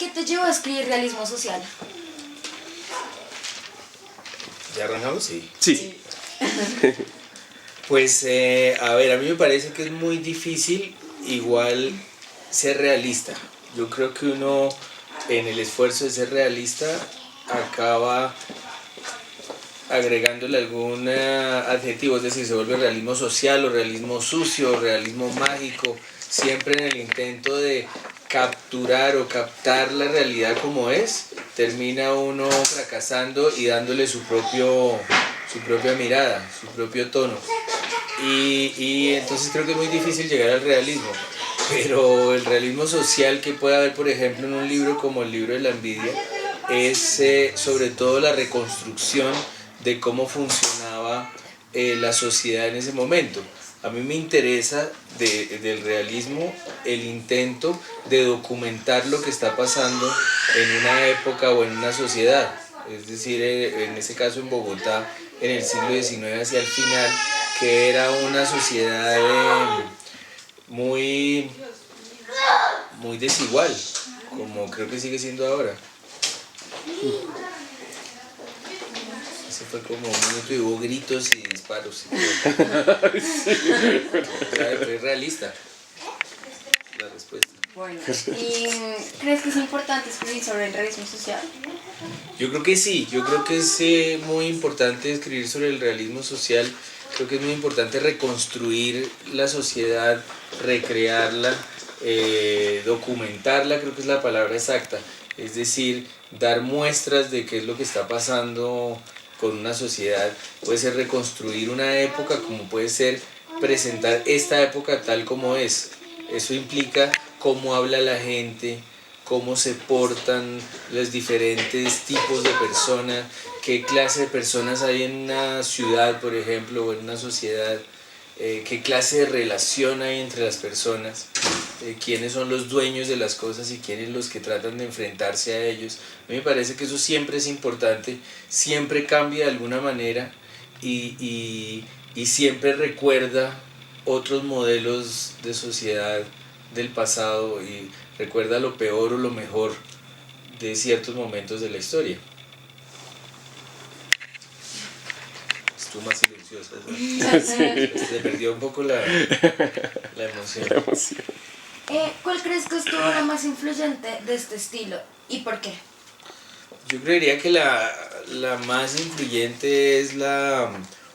te llevó a escribir realismo social? ¿Ya arrancamos? Sí. Sí. Pues, a ver, a mí me parece que es muy difícil igual ser realista. Yo creo que uno en el esfuerzo de ser realista acaba agregándole algún adjetivo, es decir, se vuelve realismo social o realismo sucio, o realismo mágico, siempre en el intento de capturar o captar la realidad como es, termina uno fracasando y dándole su propia mirada, su propio tono. Y entonces creo que es muy difícil llegar al realismo, pero el realismo social que puede haber, por ejemplo, en un libro como el libro de la envidia, es sobre todo la reconstrucción de cómo funcionaba la sociedad en ese momento. A mí me interesa del realismo el intento de documentar lo que está pasando en una época o en una sociedad. Es decir, en ese caso en Bogotá, en el siglo XIX hacia el final, que era una sociedad muy, muy desigual, como creo que sigue siendo ahora. Ese fue como un minuto y hubo gritos y disparos. Fue realista la respuesta. Bueno, ¿y crees que es importante escribir sobre el realismo social? Yo creo que sí, yo creo que es muy importante escribir sobre el realismo social, creo que es muy importante reconstruir la sociedad, recrearla, documentarla, creo que es la palabra exacta, es decir, dar muestras de qué es lo que está pasando con una sociedad, puede ser reconstruir una época como puede ser presentar esta época tal como es, eso implica cómo habla la gente, cómo se portan los diferentes tipos de personas, qué clase de personas hay en una ciudad, por ejemplo, o en una sociedad, qué clase de relación hay entre las personas, quiénes son los dueños de las cosas y quiénes los que tratan de enfrentarse a ellos. A mí me parece que eso siempre es importante, siempre cambia de alguna manera y siempre recuerda otros modelos de sociedad del pasado y recuerda lo peor o lo mejor de ciertos momentos de la historia. Estuvo más silenciosa, ¿no? Se perdió un poco la emoción. ¿Cuál crees que es tu obra más influyente de este estilo y por qué? Yo creería que la más influyente es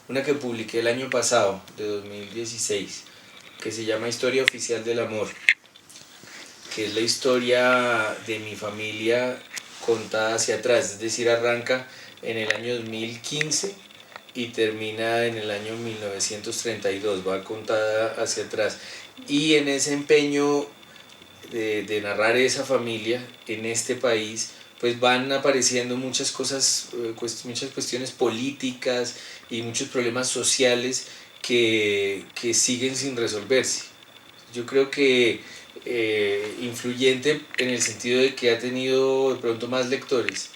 una que publiqué el año pasado, de 2016, que se llama Historia Oficial del Amor, que es la historia de mi familia contada hacia atrás, es decir, arranca en el año 2015 y termina en el año 1932, va contada hacia atrás. Y en ese empeño de narrar esa familia en este país, pues van apareciendo muchas cosas, muchas cuestiones políticas y muchos problemas sociales que siguen sin resolverse. Yo creo que influyente en el sentido de que ha tenido de pronto más lectores,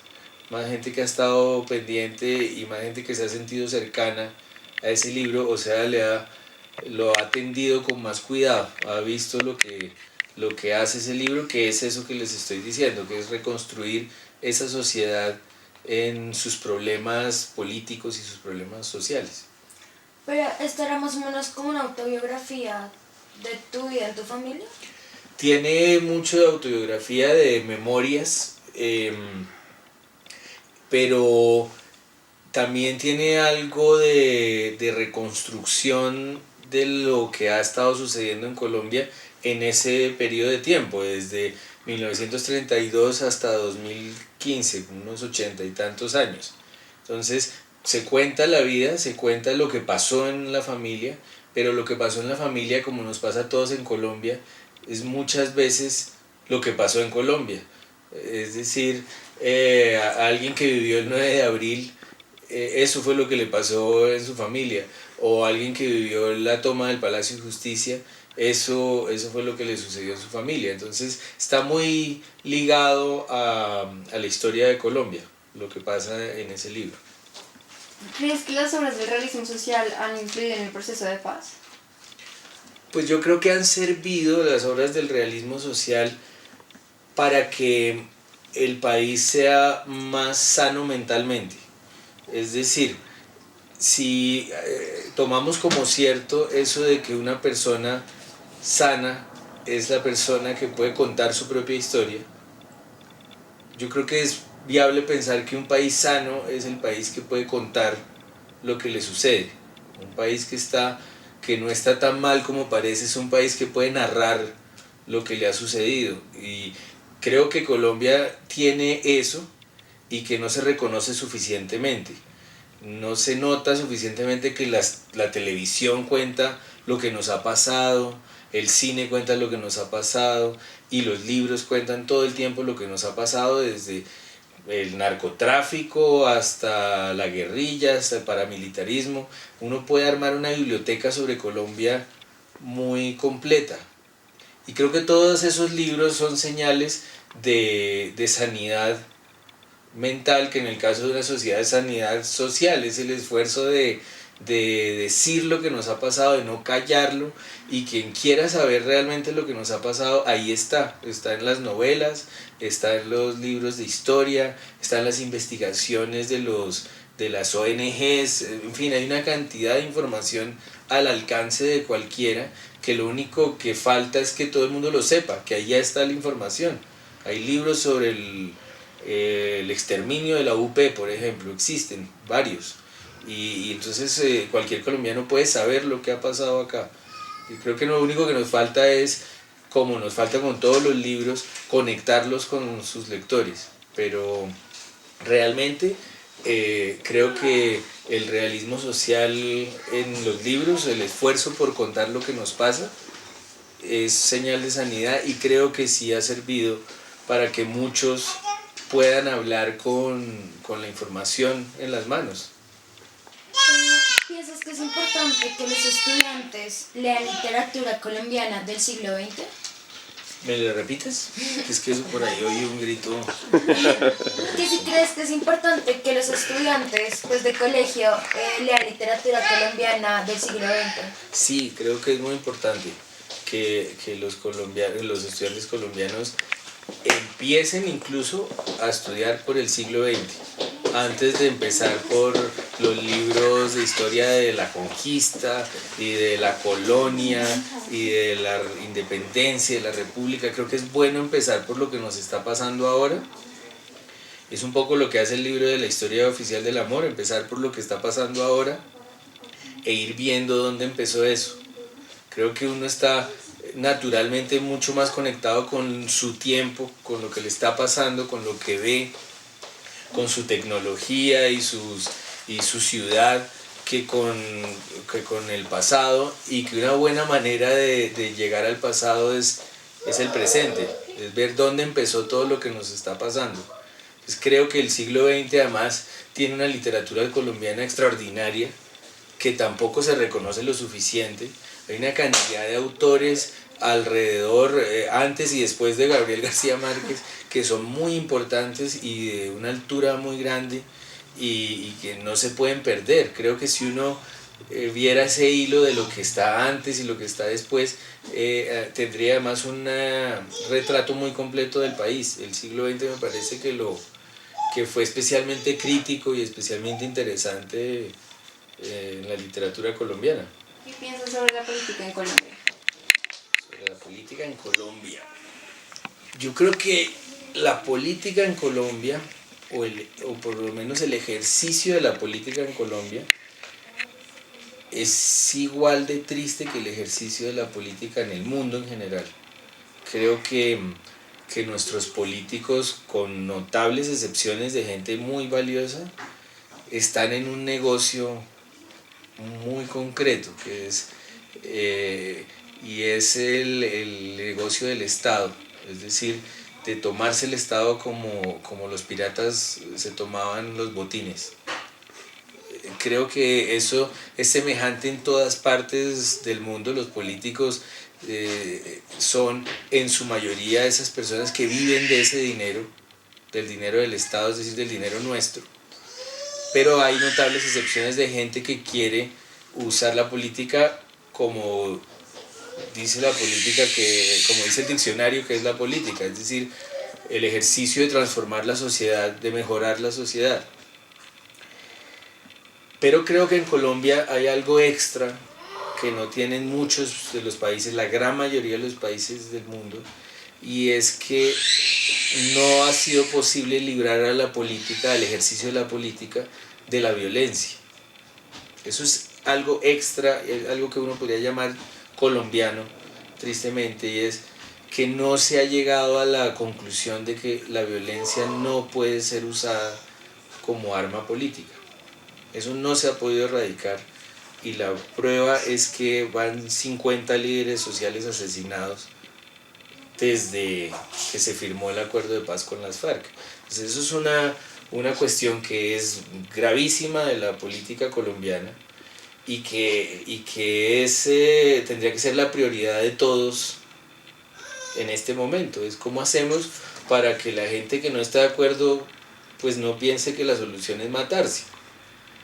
más gente que ha estado pendiente y más gente que se ha sentido cercana a ese libro, o sea, lo ha atendido con más cuidado, ha visto lo que hace ese libro, que es eso que les estoy diciendo, que es reconstruir esa sociedad en sus problemas políticos y sus problemas sociales. Pero esto era más o menos como una autobiografía de tu vida en tu familia. Tiene mucho de autobiografía, de memorias, pero también tiene algo de reconstrucción de lo que ha estado sucediendo en Colombia en ese periodo de tiempo, desde 1932 hasta 2015, unos 80 y tantos años. Entonces se cuenta la vida, se cuenta lo que pasó en la familia, pero lo que pasó en la familia, como nos pasa a todos en Colombia, es muchas veces lo que pasó en Colombia. Es decir, a alguien que vivió el 9 de abril, eso fue lo que le pasó en su familia, o alguien que vivió la toma del Palacio de Justicia, eso fue lo que le sucedió en su familia. Entonces está muy ligado a la historia de Colombia, lo que pasa en ese libro. ¿Crees que las obras del realismo social han influido en el proceso de paz? Pues yo creo que han servido las obras del realismo social para que el país sea más sano mentalmente. Es decir, si tomamos como cierto eso de que una persona sana es la persona que puede contar su propia historia, yo creo que es viable pensar que un país sano es el país que puede contar lo que le sucede. Un país que no está tan mal como parece, es un país que puede narrar lo que le ha sucedido. Y creo que Colombia tiene eso y que no se reconoce suficientemente. No se nota suficientemente que la televisión cuenta lo que nos ha pasado, el cine cuenta lo que nos ha pasado y los libros cuentan todo el tiempo lo que nos ha pasado, desde el narcotráfico hasta la guerrilla, hasta el paramilitarismo. Uno puede armar una biblioteca sobre Colombia muy completa. Y creo que todos esos libros son señales de sanidad mental, que en el caso de una sociedad es sanidad social, es el esfuerzo de decir lo que nos ha pasado, de no callarlo, y quien quiera saber realmente lo que nos ha pasado, ahí está en las novelas, está en los libros de historia, está en las investigaciones de las ONGs, en fin, hay una cantidad de información al alcance de cualquiera, que lo único que falta es que todo el mundo lo sepa, que ahí ya está la información. Hay libros sobre el exterminio de la UP, por ejemplo, existen varios. Y entonces cualquier colombiano puede saber lo que ha pasado acá. Y creo que lo único que nos falta es, como nos falta con todos los libros, conectarlos con sus lectores. Pero realmente creo que el realismo social en los libros, el esfuerzo por contar lo que nos pasa, es señal de sanidad, y creo que sí ha servido para que muchos puedan hablar con la información en las manos. ¿Piensas que es importante que los estudiantes lean literatura colombiana del siglo XX? ¿Me lo repites? Es que eso por ahí oí un grito. ¿Que si crees que es importante que los estudiantes de colegio lean literatura colombiana del siglo XX? Sí, creo que es muy importante que los estudiantes colombianos empiecen incluso a estudiar por el siglo XX, antes de empezar por los libros de historia de la conquista y de la colonia y de la independencia, de la república. Creo que es bueno empezar por lo que nos está pasando ahora. Es un poco lo que hace el libro de la historia oficial del amor, empezar por lo que está pasando ahora e ir viendo dónde empezó eso. Creo que uno está naturalmente mucho más conectado con su tiempo, con lo que le está pasando, con lo que ve, con su tecnología y su ciudad, que con el pasado, y que una buena manera de llegar al pasado es el presente, es ver dónde empezó todo lo que nos está pasando. Pues creo que el siglo XX además tiene una literatura colombiana extraordinaria que tampoco se reconoce lo suficiente. Hay una cantidad de autores alrededor, antes y después de Gabriel García Márquez, que son muy importantes y de una altura muy grande, y que no se pueden perder. Creo que si uno viera ese hilo de lo que está antes y lo que está después, tendría además un retrato muy completo del país. El siglo XX me parece que fue especialmente crítico y especialmente interesante en la literatura colombiana. ¿Qué piensas sobre la política en Colombia? Sobre la política en Colombia. Yo creo que la política en Colombia, o por lo menos el ejercicio de la política en Colombia, es igual de triste que el ejercicio de la política en el mundo en general. Creo que nuestros políticos, con notables excepciones de gente muy valiosa, están en un negocio muy concreto, que es el negocio del Estado, es decir, de tomarse el Estado como los piratas se tomaban los botines. Creo que eso es semejante en todas partes del mundo. Los políticos son en su mayoría esas personas que viven de ese dinero, del dinero del Estado, es decir, del dinero nuestro. Pero hay notables excepciones de gente que quiere usar la política como dice la política, como dice el diccionario, que es la política, es decir, el ejercicio de transformar la sociedad, de mejorar la sociedad. Pero creo que en Colombia hay algo extra que no tienen muchos de los países, la gran mayoría de los países del mundo, y es que no ha sido posible librar a la política, al ejercicio de la política, de la violencia. Eso es algo extra, algo que uno podría llamar colombiano, tristemente, y es que no se ha llegado a la conclusión de que la violencia no puede ser usada como arma política. Eso no se ha podido erradicar, y la prueba es que van 50 líderes sociales asesinados desde que se firmó el acuerdo de paz con las FARC. Entonces eso es una cuestión que es gravísima de la política colombiana y que tendría que ser la prioridad de todos en este momento. Es cómo hacemos para que la gente que no está de acuerdo pues no piense que la solución es matarse.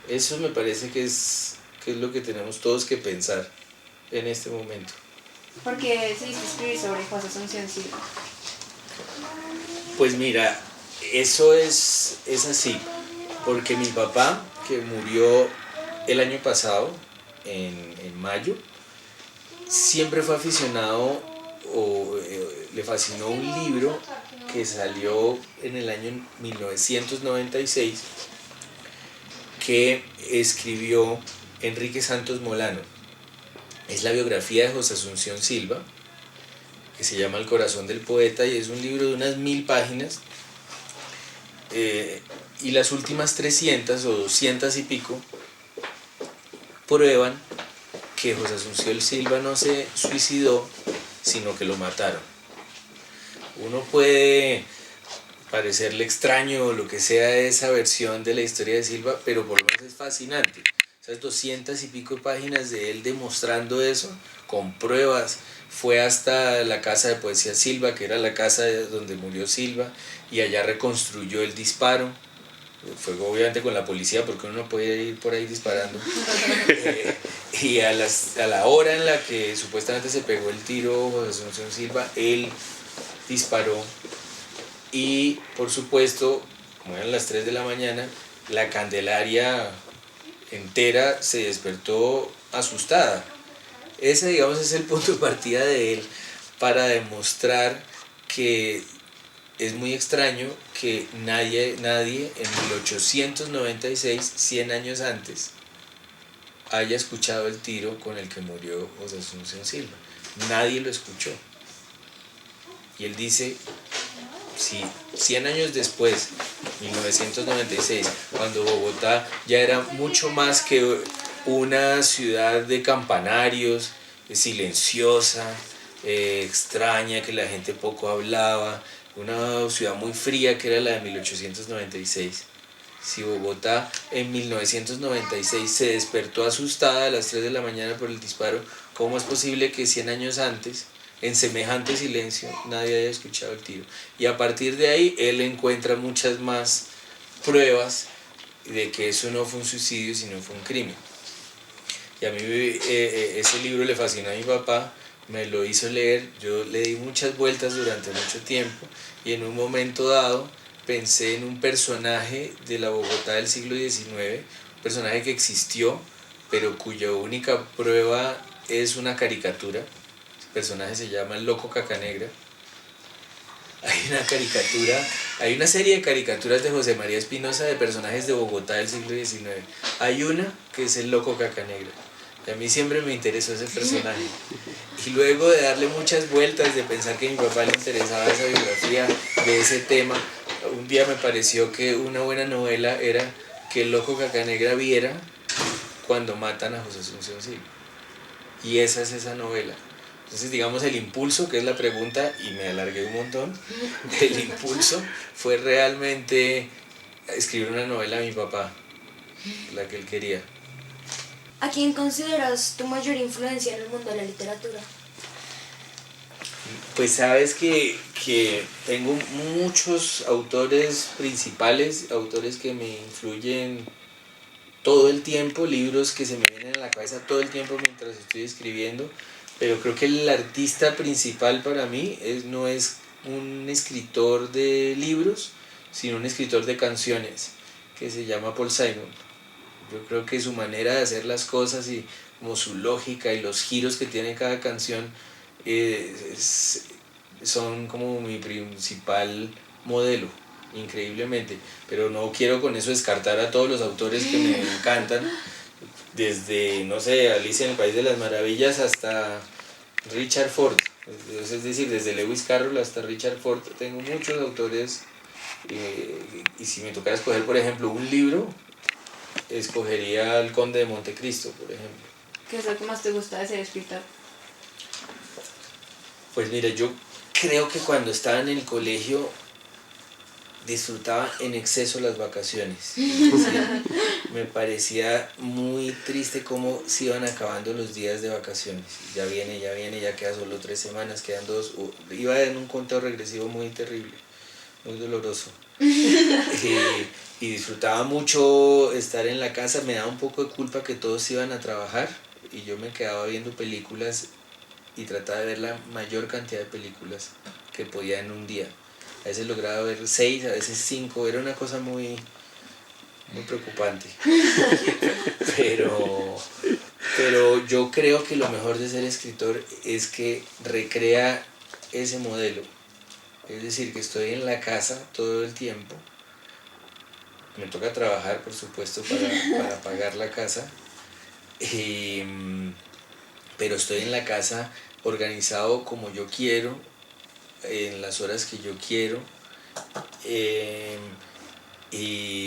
Eso me parece que es lo que tenemos todos que pensar en este momento. ¿Por qué decidiste escribir sobre José Asunción Silva? Pues mira, eso es así, porque mi papá, que murió el año pasado, en mayo, siempre fue aficionado le fascinó un libro que salió en el año 1996 que escribió Enrique Santos Molano. Es la biografía de José Asunción Silva, que se llama El corazón del poeta, y es un libro de unas 1000 páginas, y las últimas 300 o 200 y pico prueban que José Asunción Silva no se suicidó, sino que lo mataron. Uno puede parecerle extraño o lo que sea esa versión de la historia de Silva, pero por lo menos es fascinante. Esas 200 y pico páginas de él demostrando eso, con pruebas. Fue hasta la casa de poesía Silva, que era la casa donde murió Silva, y allá reconstruyó el disparo. Fue obviamente con la policía, porque uno no podía ir por ahí disparando. Y a la hora en la que supuestamente se pegó el tiro José Asunción Silva, él disparó. Y por supuesto, como eran las 3 de la mañana, la Candelaria entera se despertó asustada. Ese, digamos, es el punto de partida de él para demostrar que es muy extraño que nadie en 1896, 100 años antes, haya escuchado el tiro con el que murió José Asunción Silva. Nadie lo escuchó. Y él dice, si 100 años después, 1996, cuando Bogotá ya era mucho más que una ciudad de campanarios, silenciosa, extraña, que la gente poco hablaba, una ciudad muy fría que era la de 1896. Si Bogotá en 1996 se despertó asustada a las 3 de la mañana por el disparo, ¿cómo es posible que 100 años antes, en semejante silencio, nadie haya escuchado el tiro? Y a partir de ahí él encuentra muchas más pruebas de que eso no fue un suicidio, sino fue un crimen. Y a mí ese libro le fascinó a mi papá, me lo hizo leer, yo le di muchas vueltas durante mucho tiempo, y en un momento dado pensé en un personaje de la Bogotá del siglo XIX, un personaje que existió, pero cuya única prueba es una caricatura. El personaje se llama El Loco Cacanegra. Hay una serie de caricaturas de José María Espinosa de personajes de Bogotá del siglo XIX. Hay una que es El Loco Cacanegra. Y a mí siempre me interesó ese personaje. Y luego de darle muchas vueltas, de pensar que a mi papá le interesaba esa biografía de ese tema, un día me pareció que una buena novela era que el Loco Cacanegra viera cuando matan a José Asunción Silva. Y esa es esa novela. Entonces, digamos, el impulso, que es la pregunta, y me alargué un montón, el impulso fue realmente escribir una novela a mi papá, la que él quería. ¿A quién consideras tu mayor influencia en el mundo de la literatura? Pues sabes que tengo muchos autores principales, autores que me influyen todo el tiempo, libros que se me vienen a la cabeza todo el tiempo mientras estoy escribiendo, pero creo que el artista principal para mí no es un escritor de libros, sino un escritor de canciones, que se llama Paul Simon. Yo creo que su manera de hacer las cosas y como su lógica y los giros que tiene cada canción son como mi principal modelo, increíblemente. Pero no quiero con eso descartar a todos los autores que me encantan, desde, no sé, Alicia en el País de las Maravillas hasta Richard Ford. Es decir, desde Lewis Carroll hasta Richard Ford. Tengo muchos autores y si me tocara escoger, por ejemplo, un libro, escogería El Conde de Montecristo, por ejemplo. ¿Qué es lo que más te gusta de ser escritor? Pues mira, yo creo que cuando estaba en el colegio disfrutaba en exceso las vacaciones. Me parecía muy triste cómo se iban acabando los días de vacaciones. Ya viene, ya quedan solo 3 semanas, quedan 2. Iba en un conteo regresivo muy terrible, muy doloroso. Y disfrutaba mucho estar en la casa. Me daba un poco de culpa que todos iban a trabajar y yo me quedaba viendo películas y trataba de ver la mayor cantidad de películas que podía en un día. A veces lograba ver 6, a veces 5, era una cosa muy preocupante. Pero yo creo que lo mejor de ser escritor es que recrea ese modelo. Es decir, que estoy en la casa todo el tiempo. Me toca trabajar, por supuesto, para pagar la casa. Pero estoy en la casa organizado como yo quiero, en las horas que yo quiero, y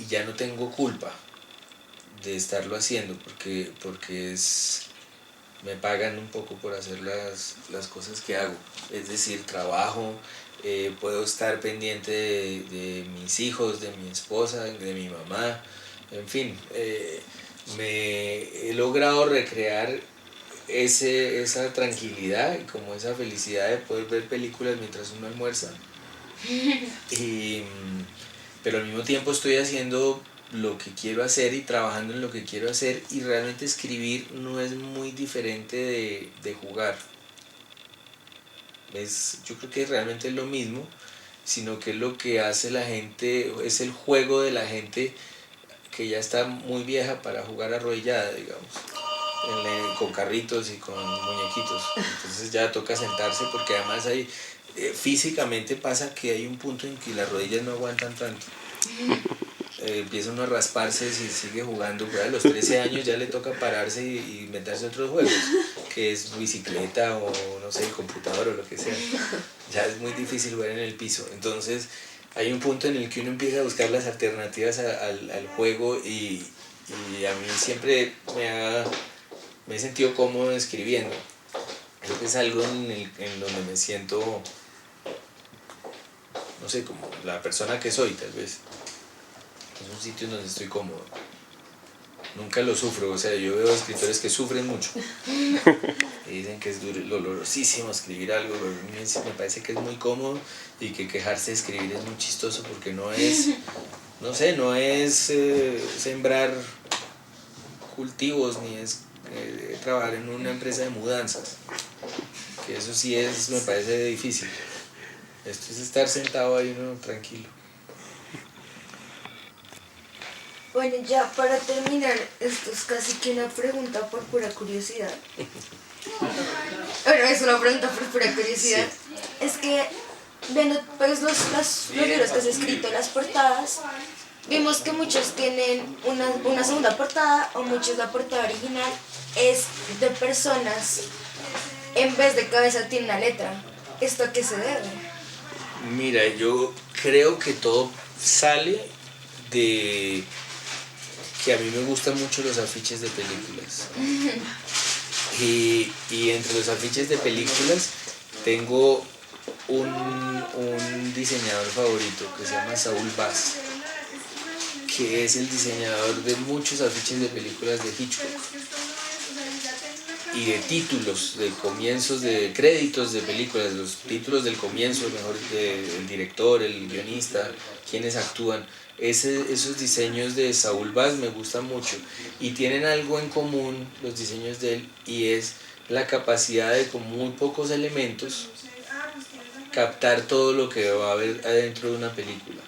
ya no tengo culpa de estarlo haciendo porque me pagan un poco por hacer las cosas que hago. Es decir, trabajo, puedo estar pendiente de mis hijos, de mi esposa, de mi mamá, en fin. Me he logrado recrear esa tranquilidad y como esa felicidad de poder ver películas mientras uno almuerza. Pero al mismo tiempo estoy haciendo lo que quiero hacer y trabajando en lo que quiero hacer, y realmente escribir no es muy diferente de jugar. Yo creo que realmente es lo mismo, sino que lo que hace la gente es el juego de la gente que ya está muy vieja para jugar arrodillada, digamos, con carritos y con muñequitos. Entonces ya toca sentarse porque además físicamente pasa que hay un punto en que las rodillas no aguantan tanto. Empieza uno a rasparse si sigue jugando. Pues a los 13 años ya le toca pararse y inventarse otros juegos, que es bicicleta o no sé, computador o lo que sea. Ya es muy difícil jugar en el piso. Entonces hay un punto en el que uno empieza a buscar las alternativas al juego, y a mí siempre me he sentido cómodo escribiendo. Creo que es algo en donde me siento, no sé, como la persona que soy, tal vez. Es un sitio en donde estoy cómodo. Nunca lo sufro, o sea, yo veo escritores que sufren mucho y dicen que es dolorosísimo escribir algo. A mí me parece que es muy cómodo y que quejarse de escribir es muy chistoso, porque no es sembrar cultivos, ni es trabajar en una empresa de mudanzas, que eso sí me parece difícil. Esto es estar sentado ahí uno tranquilo. Bueno, ya para terminar, esto es casi que una pregunta por pura curiosidad. Bueno, es una pregunta por pura curiosidad. Sí. Es que, viendo pues, los libros que has escrito, las portadas, vimos que muchos tienen una segunda portada, o muchos la portada original es de personas, en vez de cabeza tiene una letra. ¿Esto a qué se debe? Mira, yo creo que todo sale de que a mí me gustan mucho los afiches de películas. Y entre los afiches de películas tengo un diseñador favorito que se llama Saúl Bass, que es el diseñador de muchos afiches de películas de Hitchcock y de títulos, de comienzos, de créditos de películas, los títulos del comienzo, mejor, del director, el guionista, quienes actúan. Esos diseños de Saúl Bass me gustan mucho, y tienen algo en común los diseños de él, y es la capacidad de, con muy pocos elementos, captar todo lo que va a haber adentro de una película.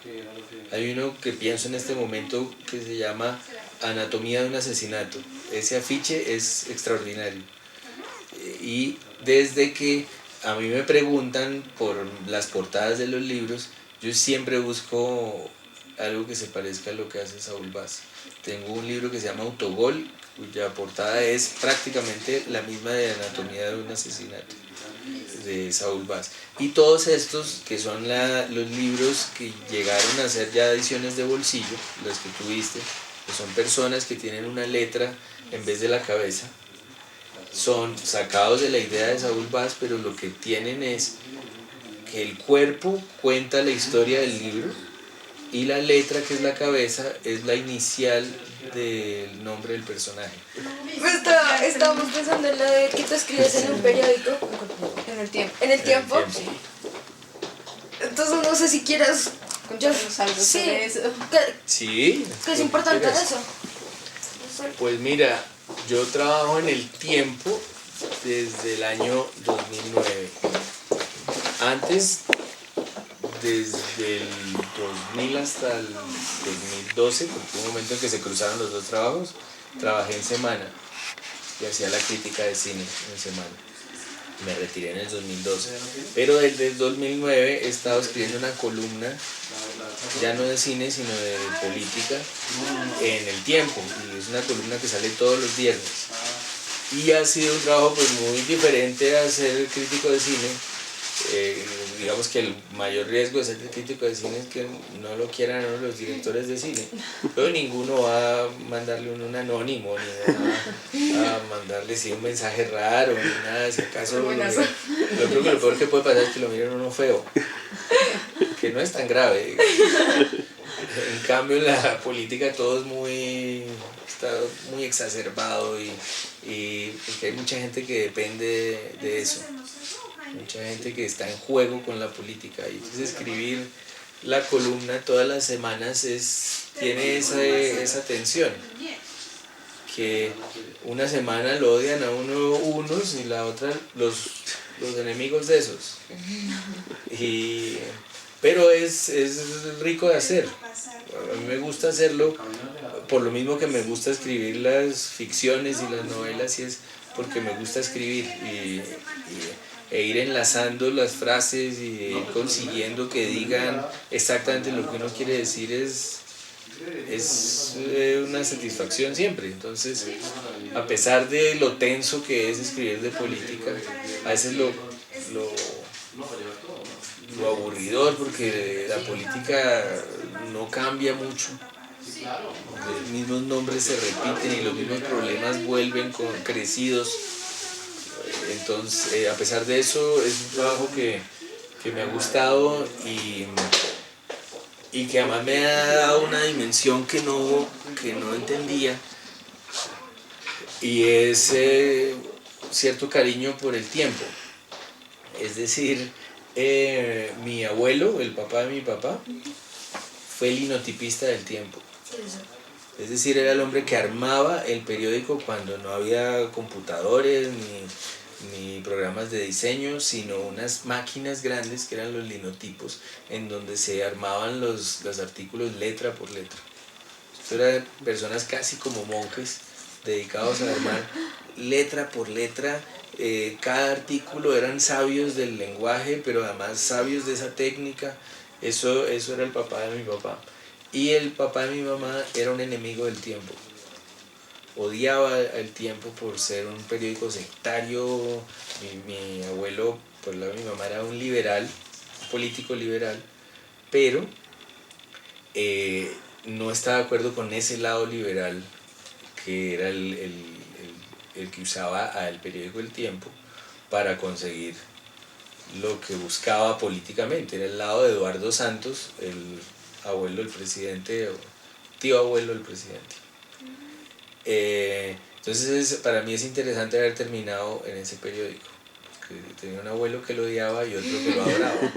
Hay uno que pienso en este momento que se llama Anatomía de un asesinato. Ese afiche es extraordinario. Y desde que a mí me preguntan por las portadas de los libros, yo siempre busco algo que se parezca a lo que hace Saúl Vaz. Tengo un libro que se llama Autogol, cuya portada es prácticamente la misma de Anatomía de un asesinato, de Saúl Vaz. Y todos estos, que son los libros que llegaron a ser ya ediciones de bolsillo, los que tuviste, que son personas que tienen una letra en vez de la cabeza, son sacados de la idea de Saúl Vaz, pero lo que tienen es que el cuerpo cuenta la historia del libro y la letra, que es la cabeza, es la inicial del nombre del personaje. Estábamos pensando en lo de que tú escribes en un periódico. En el tiempo. En el tiempo. Entonces no sé si quieras... Contarnos algo sobre eso. Sí. Que es importante eso. Pues mira, yo trabajo en el tiempo desde el año 2009. Antes, desde el 2000 hasta el 2012, porque hubo un momento en que se cruzaron los dos trabajos, trabajé en Semana y hacía la crítica de cine en Semana. Me retiré en el 2012, pero desde el 2009 he estado escribiendo una columna, ya no de cine, sino de política, en el tiempo, y es una columna que sale todos los viernes. Y ha sido un trabajo pues muy diferente a ser crítico de cine. Digamos que el mayor riesgo de ser crítico de cine es que no lo quieran los directores de cine, pero ninguno va a mandarle un anónimo, ni va a mandarle un mensaje raro, ni nada. Si acaso yo creo que lo peor que puede pasar es que lo miren uno feo, que no es tan grave. En cambio en la política todo es está muy exacerbado y porque hay mucha gente que depende de eso. Mucha gente que está en juego con la política, y entonces escribir la columna todas las semanas tiene esa tensión, que una semana lo odian a unos y la otra los enemigos de esos, pero es rico de hacer. A mí me gusta hacerlo por lo mismo que me gusta escribir las ficciones y las novelas, y es porque me gusta escribir e ir enlazando las frases y ir consiguiendo que digan exactamente lo que uno quiere decir es una satisfacción siempre. Entonces, a pesar de lo tenso que es escribir de política, a veces lo aburridor, porque la política no cambia mucho. Los mismos nombres se repiten y los mismos problemas vuelven crecidos. Entonces, a pesar de eso, es un trabajo que me ha gustado y que además me ha dado una dimensión que no entendía, y es cierto cariño por el tiempo. Es decir, mi abuelo, el papá de mi papá, fue el linotipista del tiempo. Es decir, era el hombre que armaba el periódico cuando no había computadores ni programas de diseño, sino unas máquinas grandes que eran los linotipos, en donde se armaban los artículos letra por letra. Esto eran personas casi como monjes dedicados a armar letra por letra. Cada artículo eran sabios del lenguaje, pero además sabios de esa técnica. Eso era el papá de mi papá. Y el papá de mi mamá era un enemigo del tiempo. Odiaba el tiempo por ser un periódico sectario. Mi abuelo, por el lado de mi mamá, era un liberal, un político liberal, pero no estaba de acuerdo con ese lado liberal, que era el que usaba al periódico El Tiempo para conseguir lo que buscaba políticamente. Era el lado de Eduardo Santos, el abuelo del presidente, o tío abuelo del presidente. Entonces para mí es interesante haber terminado en ese periódico, porque tenía un abuelo que lo odiaba y otro que lo adoraba.